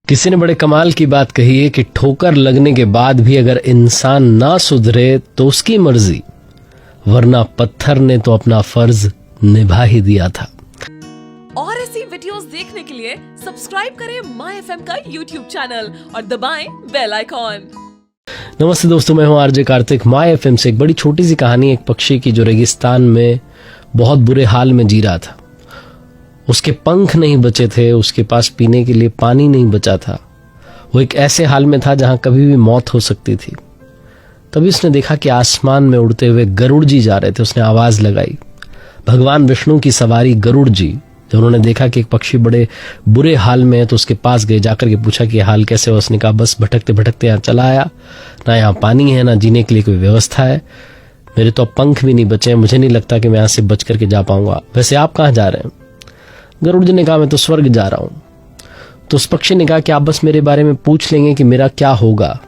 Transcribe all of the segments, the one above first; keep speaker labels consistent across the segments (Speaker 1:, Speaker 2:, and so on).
Speaker 1: किसी ने बड़े कमाल की बात कही है कि ठोकर लगने के बाद भी अगर इंसान ना सुधरे तो उसकी मर्जी, वरना पत्थर ने तो अपना फर्ज निभा ही दिया था।
Speaker 2: और ऐसी वीडियोस देखने के लिए सब्सक्राइब करें माय एफएम का यूट्यूब चैनल और दबाएं बेल आइकॉन।
Speaker 1: नमस्ते दोस्तों, मैं हूं आरजे कार्तिक। माय एफएम से एक बड़ी छोटी सी कहानी एक पक्षी की जो रेगिस्तान में बहुत बुरे हाल में जी रहा था। उसके पंख नहीं बचे थे, उसके पास पीने के लिए पानी नहीं बचा था। वो एक ऐसे हाल में था जहां कभी भी मौत हो सकती थी। तभी उसने देखा कि आसमान में उड़ते हुए गरुड़ जी जा रहे थे। उसने आवाज लगाई, भगवान विष्णु की सवारी गरुड़ जी। जब उन्होंने देखा कि एक पक्षी बड़े बुरे हाल में है तो उसके पास गए, जाकर के पूछा कि हाल कैसे हो। उसने कहा बस भटकते भटकते यहाँ चला आया, ना यहाँ पानी है ना जीने के लिए कोई व्यवस्था है, मेरे तो अब पंख भी नहीं बचे हैं, मुझे नहीं लगता कि मैं यहाँ से बच करके जा पाऊंगा। वैसे आप कहाँ जा रहे हैं? गरुड़ जी ने कहा मैं तो स्वर्ग जा रहा हूं। तो उस पक्षी ने कहा कि आप बस मेरे बारे में पूछ लेंगे कि मेरा क्या होगा,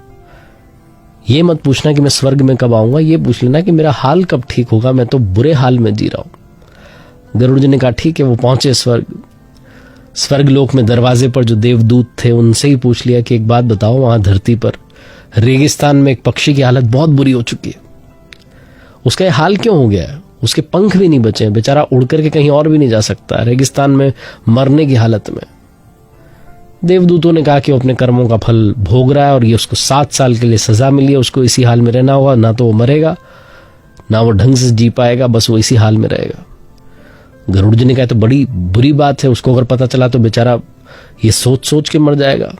Speaker 1: ये मत पूछना कि मैं स्वर्ग में कब आऊंगा, ये पूछ लेना कि मेरा हाल कब ठीक होगा, मैं तो बुरे हाल में जी रहा हूं। गरुड़ जी ने कहा ठीक है। वो पहुंचे स्वर्ग लोक में। दरवाजे पर जो देवदूत थे उनसे ही पूछ लिया कि एक बात बताओ, वहां धरती पर रेगिस्तान में एक पक्षी की हालत बहुत बुरी हो चुकी है, उसका ये हाल क्यों हो गया है? उसके पंख भी नहीं बचे हैं, बेचारा उड़ करके कहीं और भी नहीं जा सकता, रेगिस्तान में मरने की हालत में। देवदूतों ने कहा कि वो अपने कर्मों का फल भोग रहा है और ये उसको 7 साल के लिए सजा मिली है, उसको इसी हाल में रहना होगा, ना तो वो मरेगा ना वो ढंग से जी पाएगा, बस वो इसी हाल में रहेगा। गरुड़ जी ने कहा तो बड़ी बुरी बात है, उसको अगर पता चला तो बेचारा ये सोच सोच के मर जाएगा,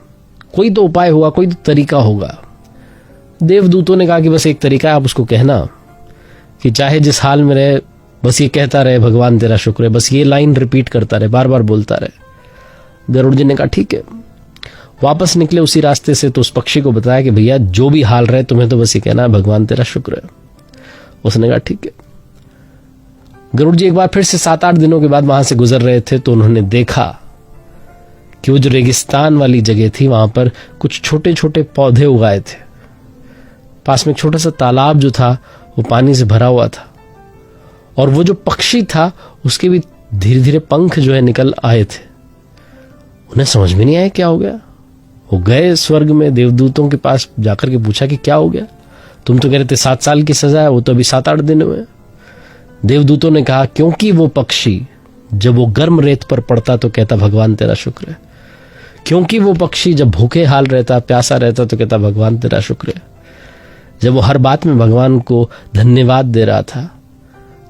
Speaker 1: कोई तो उपाय होगा, कोई तो तरीका होगा। देवदूतों ने कहा कि बस एक तरीका है, आप उसको कहना कि चाहे जिस हाल में रहे बस ये कहता रहे भगवान तेरा शुक्र है, बस ये लाइन रिपीट करता रहे, बार बार बोलता रहे। गरुड़ जी ने कहा ठीक है। वापस निकले उसी रास्ते से तो उस पक्षी को बताया कि भैया जो भी हाल रहे तुम्हें तो बस ये कहना है भगवान तेरा शुक्र है। उसने कहा ठीक है। गरुड़ जी एक बार फिर से 7-8 दिनों के बाद वहां से गुजर रहे थे तो उन्होंने देखा कि वो जो रेगिस्तान वाली जगह थी वहां पर कुछ छोटे छोटे पौधे उगाए थे। पास में एक छोटा सा तालाब जो था वो पानी से भरा हुआ था और वो जो पक्षी था उसके भी धीरे धीरे पंख जो है निकल आए थे। उन्हें समझ में नहीं आया क्या हो गया। वो गए स्वर्ग में, देवदूतों के पास जाकर के पूछा कि क्या हो गया, तुम तो कह रहे थे 7 साल की सजा है, वो तो अभी 7-8 दिन हुए। देवदूतों ने कहा क्योंकि वो पक्षी जब वो गर्म रेत पर पड़ता तो कहता भगवान तेरा शुक्र है, क्योंकि वो पक्षी जब भूखे हाल रहता, प्यासा रहता तो कहता भगवान तेरा शुक्र है, जब वो हर बात में भगवान को धन्यवाद दे रहा था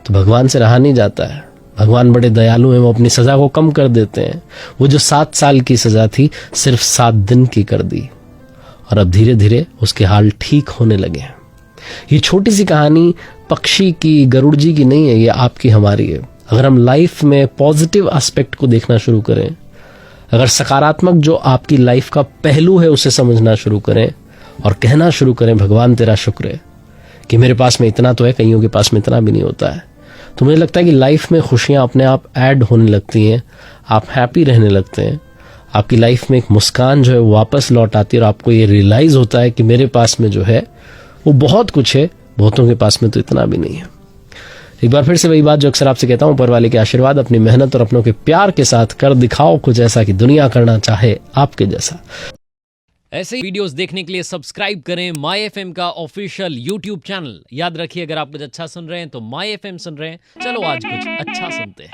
Speaker 1: तो भगवान से रहा नहीं जाता है। भगवान बड़े दयालु हैं, वो अपनी सजा को कम कर देते हैं। वो जो 7 साल की सजा थी सिर्फ 7 दिन की कर दी और अब धीरे धीरे उसके हाल ठीक होने लगे हैं। ये छोटी सी कहानी पक्षी की, गरुड़ जी की नहीं है, ये आपकी हमारी है। अगर हम लाइफ में पॉजिटिव एस्पेक्ट को देखना शुरू करें, अगर सकारात्मक जो आपकी लाइफ का पहलू है उसे समझना शुरू करें और कहना शुरू करें भगवान तेरा शुक्र है कि मेरे पास में इतना तो है, कईयों के पास में इतना भी नहीं होता है, तो मुझे लगता है कि लाइफ में खुशियां अपने आप ऐड होने लगती हैं, आप हैप्पी रहने लगते हैं, आपकी लाइफ में एक मुस्कान जो है वो वापस लौट आती है और आपको ये रियलाइज होता है कि मेरे पास में जो है वो बहुत कुछ है, बहुतों के पास में तो इतना भी नहीं है। एक बार फिर से वही बात जो अक्सर आपसे कहता हूं, ऊपर वाले के आशीर्वाद, अपनी मेहनत और अपनों के प्यार के साथ कर दिखाओ कुछ ऐसा कि दुनिया करना चाहे आपके जैसा।
Speaker 3: ऐसे वीडियोस देखने के लिए सब्सक्राइब करें माय एफएम का ऑफिशियल यूट्यूब चैनल। याद रखिए अगर आप कुछ अच्छा सुन रहे हैं तो माय एफएम सुन रहे हैं। चलो आज कुछ अच्छा सुनते हैं।